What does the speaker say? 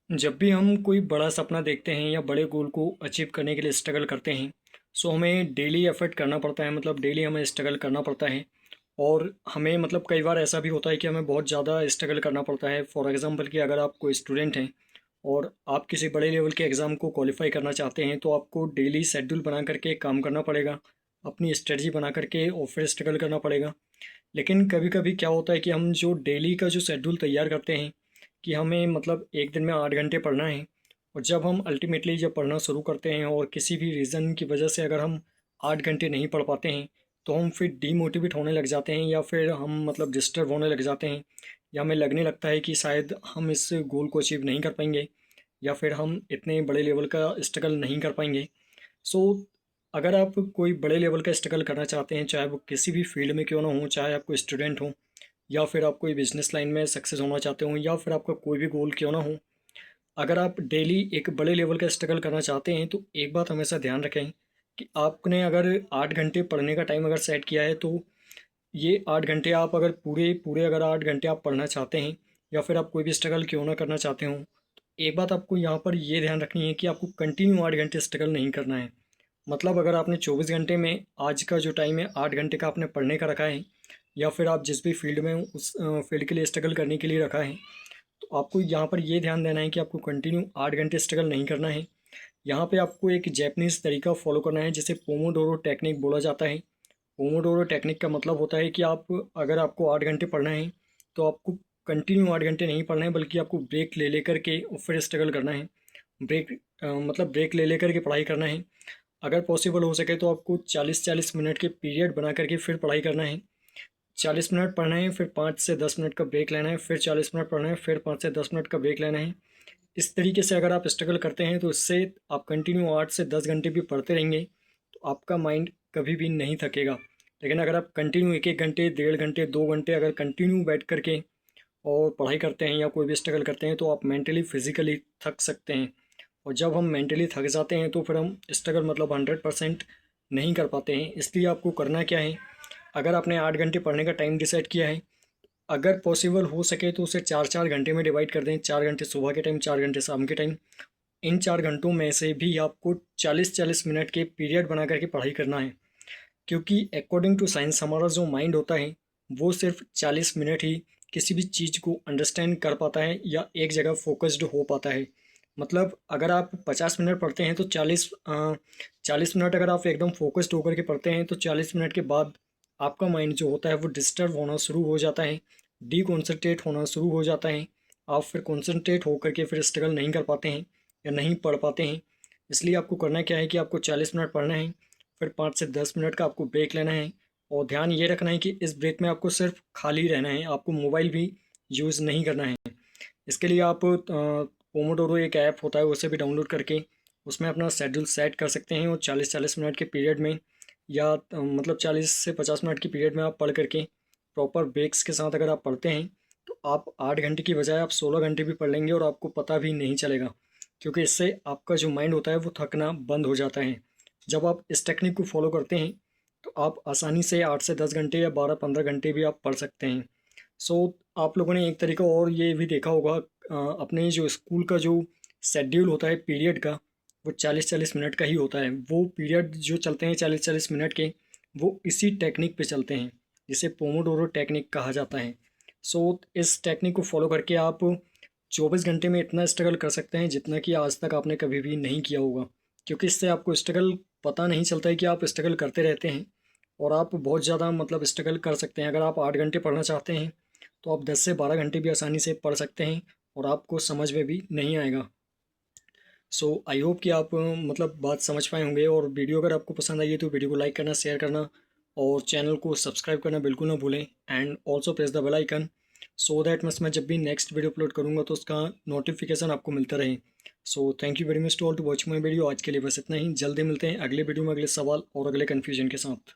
जब भी हम कोई बड़ा सपना देखते हैं या बड़े गोल को अचीव करने के लिए स्ट्रगल करते हैं, सो हमें डेली एफर्ट करना पड़ता है। मतलब डेली हमें स्ट्रगल करना पड़ता है। और हमें मतलब कई बार ऐसा भी होता है कि हमें बहुत ज़्यादा स्ट्रगल करना पड़ता है। फॉर एग्ज़ाम्पल कि अगर आप कोई स्टूडेंट हैं और आप किसी बड़े लेवल के एग्ज़ाम को क्वालिफाई करना चाहते हैं, तो आपको डेली शेड्यूल बना करके काम करना पड़ेगा, अपनी स्ट्रेटजी बना करके और फिर स्ट्रगल करना पड़ेगा। लेकिन कभी कभी क्या होता है कि हम जो डेली का जो शेड्यूल तैयार करते हैं कि हमें मतलब एक दिन में 8 घंटे पढ़ना है, और जब हम अल्टीमेटली जब पढ़ना शुरू करते हैं और किसी भी रीज़न की वजह से अगर हम 8 घंटे नहीं पढ़ पाते हैं, तो हम फिर डीमोटिवेट होने लग जाते हैं, या फिर हम मतलब डिस्टर्ब होने लग जाते हैं, या हमें लगने लगता है कि शायद हम इस गोल को अचीव नहीं कर पाएंगे, या फिर हम इतने बड़े लेवल का स्ट्रगल नहीं कर पाएंगे। सो अगर आप कोई बड़े लेवल का स्ट्रगल करना चाहते हैं, चाहे वो किसी भी फील्ड में क्यों ना हो, चाहे आप कोई स्टूडेंट हो, या फिर आप कोई बिजनेस लाइन में सक्सेस होना चाहते हो, या फिर आपका कोई भी गोल क्यों ना हो, अगर आप डेली एक बड़े लेवल का स्ट्रगल करना चाहते हैं, तो एक बात हमेशा ध्यान रखें कि आपने अगर 8 घंटे पढ़ने का टाइम अगर सेट किया है, तो ये 8 घंटे आप अगर पूरे पूरे अगर 8 घंटे आप पढ़ना चाहते हैं, या फिर आप कोई भी स्ट्रगल क्यों ना करना चाहते हो, तो एक बात आपको यहाँ पर ये ध्यान रखनी है कि आपको कंटिन्यू 8 घंटे स्ट्रगल नहीं करना है। मतलब अगर आपने 24 घंटे में आज का जो टाइम है 8 घंटे का आपने पढ़ने का रखा है, या फिर आप जिस भी फील्ड में हो, उस फील्ड के लिए स्ट्रगल करने के लिए रखा है, तो आपको यहाँ पर ये ध्यान देना है कि आपको कंटिन्यू 8 घंटे स्ट्रगल नहीं करना है। यहाँ पे आपको एक जैपनीज़ तरीका फॉलो करना है, जिसे पोमोडोरो टेक्निक बोला जाता है। पोमोडोरो टेक्निक का मतलब होता है कि आप अगर आपको 8 घंटे पढ़ना है, तो आपको कंटिन्यू 8 घंटे नहीं पढ़ना है, बल्कि आपको ब्रेक ले लेकर के और फिर स्ट्रगल करना है। ब्रेक मतलब ब्रेक ले लेकर के पढ़ाई करना है। अगर पॉसिबल हो सके तो आपको 40-40 मिनट के पीरियड बना करके फिर पढ़ाई करना है। 40 मिनट पढ़ना है, फिर 5 से 10 मिनट का ब्रेक लेना है, फिर 40 मिनट पढ़ना है, फिर 5 से 10 मिनट का ब्रेक लेना है। इस तरीके से अगर आप स्ट्रगल करते हैं, तो इससे आप कंटिन्यू 8 से 10 घंटे भी पढ़ते रहेंगे, तो आपका माइंड कभी भी नहीं थकेगा। लेकिन अगर आप कंटिन्यू 1-1 घंटे, 1.5 घंटे, 2 घंटे अगर कंटिन्यू बैठ करके और पढ़ाई करते हैं या कोई भी स्ट्रगल करते हैं, तो आप मेंटली फिजिकली थक सकते हैं। और जब हम मेंटली थक जाते हैं, तो फिर हम स्ट्रगल मतलब 100% नहीं कर पाते हैं। इसलिए आपको करना क्या है, अगर आपने 8 घंटे पढ़ने का टाइम डिसाइड किया है, अगर पॉसिबल हो सके तो उसे 4-4 घंटे में डिवाइड कर दें। 4 घंटे सुबह के टाइम, 4 घंटे शाम के टाइम। इन 4 घंटों में से भी आपको 40-40 मिनट के पीरियड बना करके पढ़ाई करना है, क्योंकि अकॉर्डिंग टू साइंस हमारा जो माइंड होता है, वो सिर्फ 40 मिनट ही किसी भी चीज़ को अंडरस्टैंड कर पाता है या एक जगह फोकस्ड हो पाता है। मतलब अगर आप 50 मिनट पढ़ते हैं, तो 40 मिनट अगर आप एकदम फोकस्ड होकर के पढ़ते हैं, तो 40 मिनट के बाद आपका माइंड जो होता है वो डिस्टर्ब होना शुरू हो जाता है, डीकॉन्सेंट्रेट होना शुरू हो जाता है। आप फिर कॉन्सेंट्रेट होकर के फिर स्ट्रगल नहीं कर पाते हैं या नहीं पढ़ पाते हैं। इसलिए आपको करना क्या है कि आपको 40 मिनट पढ़ना है, फिर 5 से 10 मिनट का आपको ब्रेक लेना है। और ध्यान ये रखना है कि इस ब्रेक में आपको सिर्फ खाली रहना है, आपको मोबाइल भी यूज़ नहीं करना है। इसके लिए आप पोमोडोरो एक ऐप होता है, उसे भी डाउनलोड करके उसमें अपना शेड्यूल सेट कर सकते हैं, और 40-40 मिनट के पीरियड में या मतलब 40 से 50 मिनट के पीरियड में आप पढ़ करके प्रॉपर ब्रेक्स के साथ अगर आप पढ़ते हैं, तो आप 8 घंटे की बजाय आप 16 घंटे भी पढ़ लेंगे और आपको पता भी नहीं चलेगा। क्योंकि इससे आपका जो माइंड होता है वो थकना बंद हो जाता है। जब आप इस टेक्निक को फॉलो करते हैं, तो आप आसानी से 8 से 10 घंटे या 12-15 घंटे भी आप पढ़ सकते हैं। सो आप लोगों ने एक तरीका और ये भी देखा होगा, अपने जो स्कूल का जो शेड्यूल होता है पीरियड का, वो 40-40 मिनट का ही होता है। वो पीरियड जो चलते हैं 40-40 मिनट के, वो इसी टेक्निक पे चलते हैं, जिसे पोमोडोरो टेक्निक कहा जाता है। सो इस टेक्निक को फॉलो करके आप 24 घंटे में इतना स्ट्रगल कर सकते हैं जितना कि आज तक आपने कभी भी नहीं किया होगा। क्योंकि इससे आपको स्ट्रगल पता नहीं चलता है कि आप स्ट्रगल करते रहते हैं, और आप बहुत ज़्यादा मतलब स्ट्रगल कर सकते हैं। अगर आप 8 घंटे पढ़ना चाहते हैं, तो आप 10 से 12 घंटे भी आसानी से पढ़ सकते हैं, और आपको समझ में भी नहीं आएगा। सो आई होप कि आप मतलब बात समझ पाए होंगे। और वीडियो अगर आपको पसंद आई है, तो वीडियो को लाइक करना, शेयर करना, और चैनल को सब्सक्राइब करना बिल्कुल ना भूलें। And also press the bell icon, so that मैं जब भी नेक्स्ट वीडियो अपलोड करूँगा, तो उसका नोटिफिकेशन आपको मिलता रहे। So thank you very much to all to watch my video. आज के लिए बस इतना ही। जल्दी मिलते हैं अगले वीडियो में, अगले सवाल और अगले कन्फ्यूजन के साथ।